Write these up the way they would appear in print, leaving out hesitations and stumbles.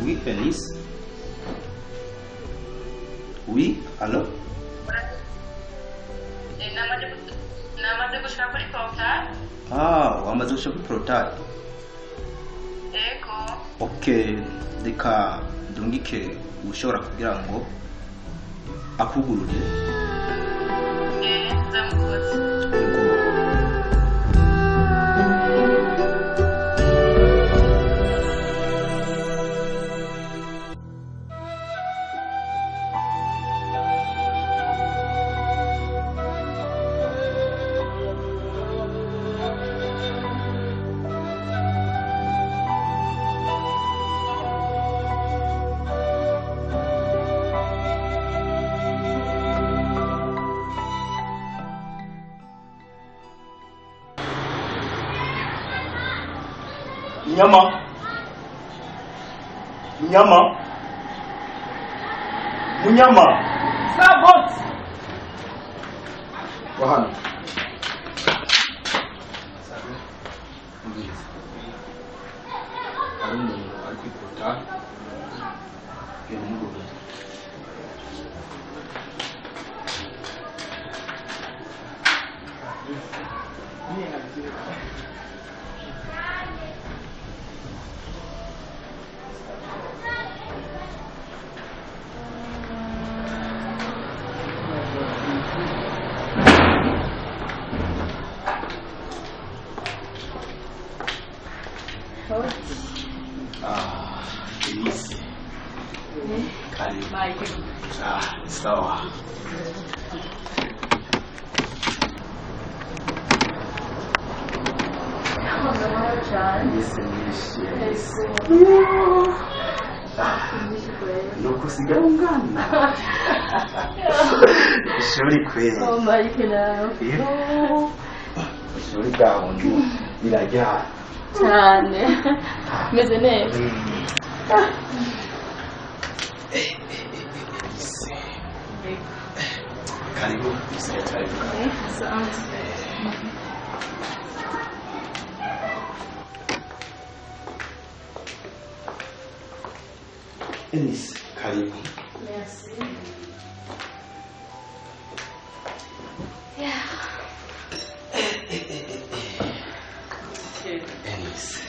Oui, Felice. Oui, allô? Namaze gushika kuri portal. Wamaze gushika kuri portal. Ego. Okay, reka ndungike ushobora kugira ngo akugurure. Zamukoze. Munyama. Sabot. Wahano. Ari kuri portal. Felice. Karibu. Sawa. Nukusiga ungana. Ishuri kweli. Ishuri gahunda birajyana. cyane meze neza karibu sekretari Enis karibu merci Enis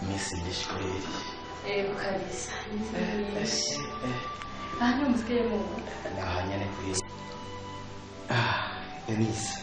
Miss Lishkweli kabisa hano mzikemo nahanyane kuri Enis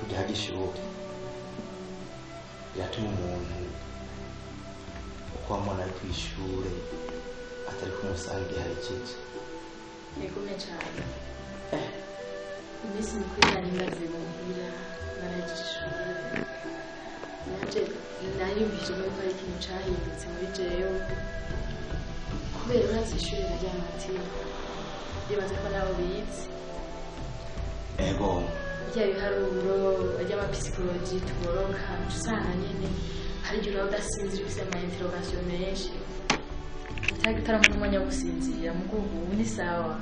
tugihagishuke yatuma umuntu kwamona ari kwishure atari kumusange harekeje nikume cyane imisi mikuru nari maze muhira naragishura nanje nariyumvise ko ari ikintu cyahindutse muri jewe kubera urazishure ry'amatima yibaza ko nawe bizi ego bya biharuro ry'amapsikoloji tuboroka usanga nyene hari igihe uraba udasinzira ufise ama interrogation menshi utagitara mu mwanya wo gusinzira mugo ubu ni sawa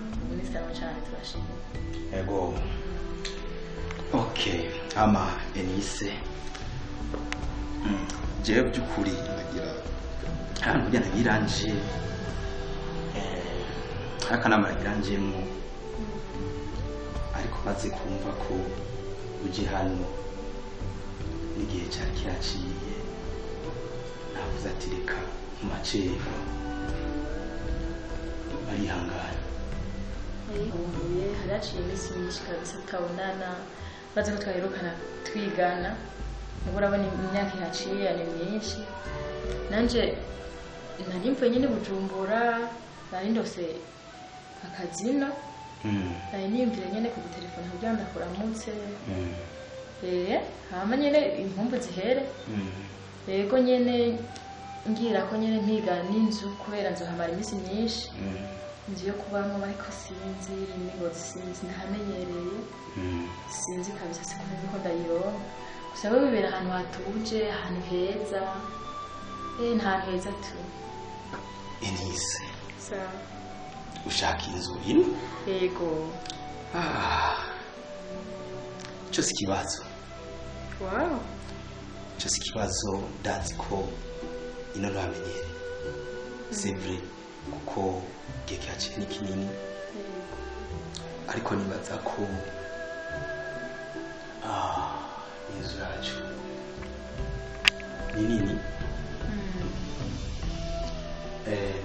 cyane turashimye ego okay ama Enise jewe byukuri nagira ahantu kujya nagiranje akanama nagiranjemo ariko maze kumva ko uje hano n'igihe cyari kiraciye navuze ati reka mu macero barihangana ubuye haraciye iminsi myinshi kabisa tutabonana baze ko twaherukana twigana nubwo urabona imyaka ihaciye ni myinshi nanje nari mvuye nyine Bujumbura nari ndose akazino nari niyumvira nyene ku telefone kugira ndakuramutse hama nyene impumvu zihere yego nyene ngira ko nyene mpiga n'inzu kubera nzohamara iminsi myinshi inzu yo kubamo ariko sinzi n'ingozi sinzi ndahamenyereye sinzi kabisa sikumva ko ndayironka gusa we bibera ahantu hatuje ahantu heza nta heza tu Enise sawa ushaka inzu ino yego cyo si ikibazo wow cyo si ikibazo ndazi ko ino ntamenyere c'est vrai kuko igihe cyaciye ni kinini ariko nibaza ko inzu yacu ni nini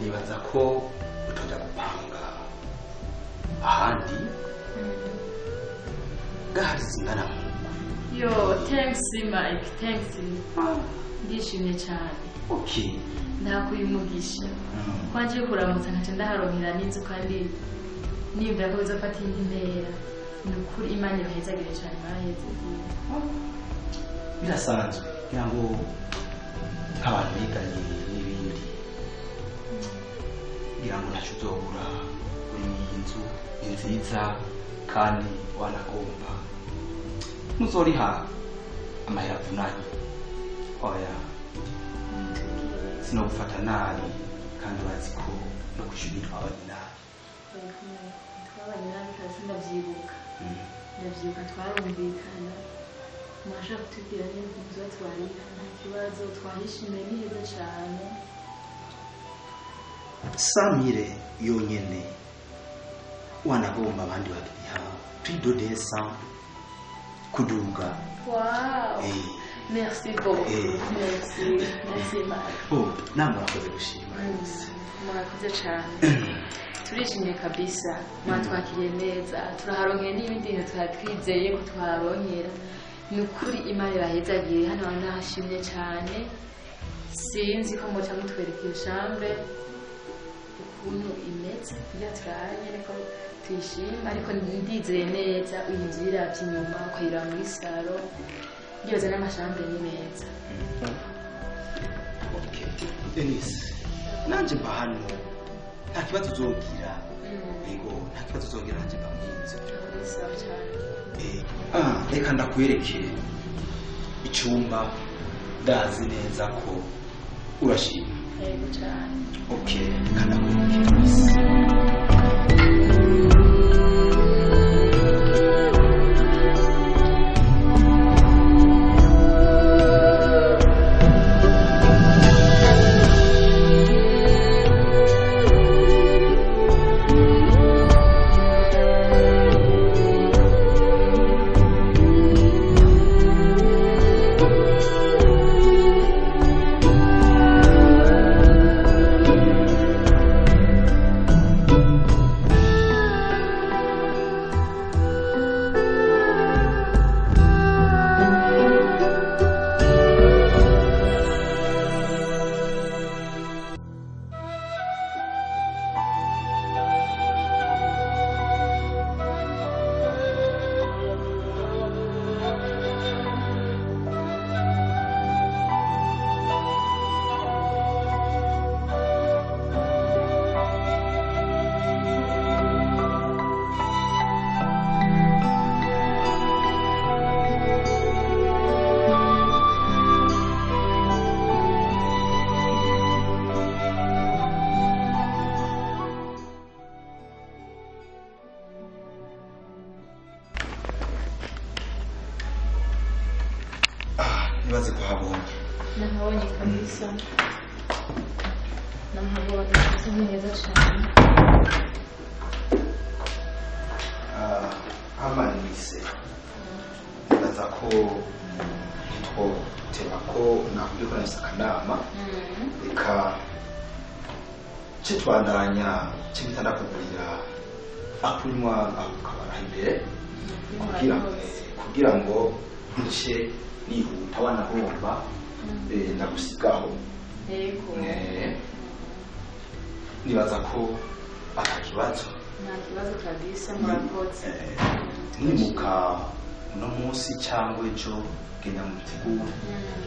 nibaza ko utoja gupanga ahandi gahari zingana yo thanks Mike thanks ndishimye cyane okay ndakuyimugisha kwaje kuramutsa nkaje ndaharonkera n'inzu kandi nimba ko bizofata indi ntera nukuri Imana ibahezagire cyane maraheze birasanzwe kugira ngo nk'abantu biganye n'ibindi kugira ngo ntacyo uzobura uri iyi nzu ni nziza kandi wanagomba ntuzoriha amahera avunanye oya sinogufata nabi kandi urazi ko no kwishura twabanye nabi kandi ndabyibuka twarumvikana mwashaka kutubwira neza inzu twariha nta kibazo twahishimiye neza cyane Samire yonyene wanagomba abandi bakiriha twidodesa kuduga wow merci beaucoup merci Mike namwe murakoze gushima murakoze cyane turishimye kabisa mwatwakiriye neza turaharonkeye n'ibindi bintu twatwizeye ko twaharonkera ni ukuri Imana irahezagiye hano nahashimye cyane sinzi ko muca mutwereka iyo chambre ukuntu imeze kugira turanye ariko tuyishima ariko ndizeye neza uyinzu iravye inyuma ukayiraba muri salo yoza n'amashambre ni meza okay Enise nanje mba hano nta kibazo uzogira yego nta kibazo uzogira nanje mba mwinzu sawa cyane reka ndakwereke icyumba ndazi neza ko urashima yego cyane okay reka ndakwereke nibaze kuhabonye nahabonye kabisa nahabonye hasa neza cyane amanise nibaza ko ntitwoteba ko nakubye ko nahise akanama reka cyo twandanya kimwe ndakugurira akunywa ukabara imbere kugira ngo nce nihuta wanagomba ndagusigaho yego nibaza ko atakibazo nta kibazo kabisa murakoze mwimuka uno munsi cyangwa ejo genda mu bitegura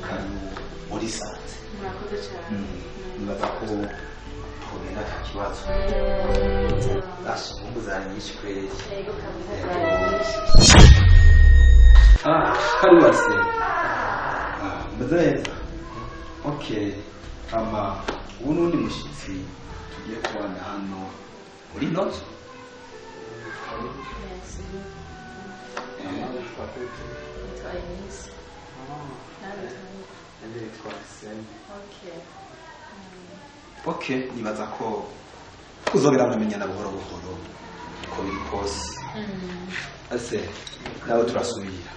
karibu muri sanze murakoze cyane nibaza ko tugenda nta kibazo basi mungu zari nyinshi kweli yego kabisa zari nyinshi karibu wase mzee okay ubu n'undi mushyitsi tugiye kubana hano muri nozo merci nitwaye nisi okay nibaza ko uzogera muramenyana buhoro buhoro uko biri kose ase nawe turasubira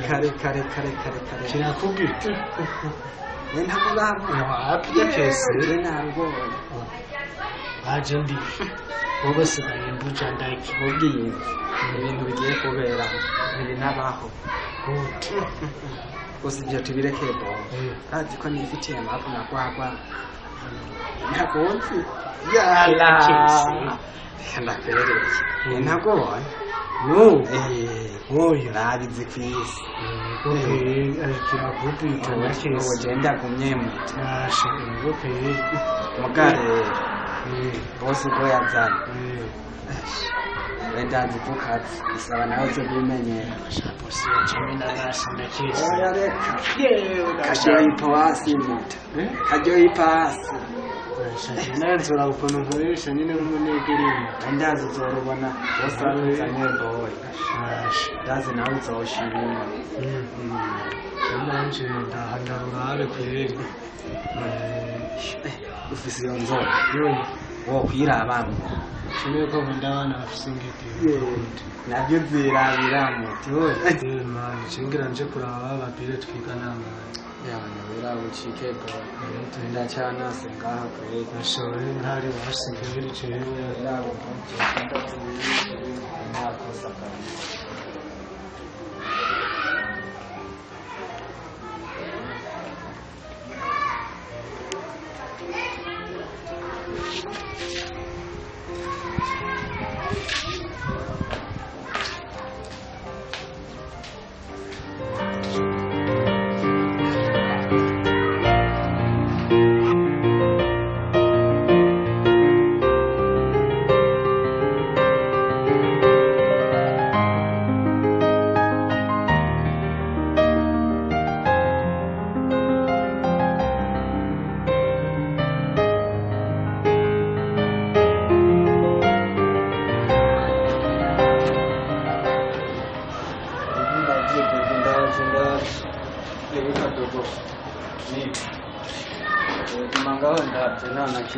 kare kirakubwira ntabwo bavuga apya kese ntabwo aje ndi wowe sigaye mbuja ndakibubwiye ibintu bigiye kubera ibi nabaho gusa ibyo tubirekeye bo azi ko nifitiye amafu nakwagwa ntabwo nzi yala ndakereye ntabwo oyo nabizi kwisi ugenda kumyemuta mugare bose uko yazana wenda nzi ko kazi bisaba nawe zo kubimenyera karyoha ipasi muta karyoha ipasi nenzura ukuntu nkoresha nyine n'umunegerimu ndazi uzorubona bose bazanye boy ndazi nawe uzoshimira nanje ndahandarurabe kweri ufise iyo nzoga wo kwirabamo shimye ko nkunda abana bafise ingiti nabyo zirabiramo man cingira nje kuraba babire twigana mwana yana urabucike bo ndacyanase ngaha kweri ashobora ntari wasigaye cewe nabo ntakosa kandi Mangga hendak jenah nak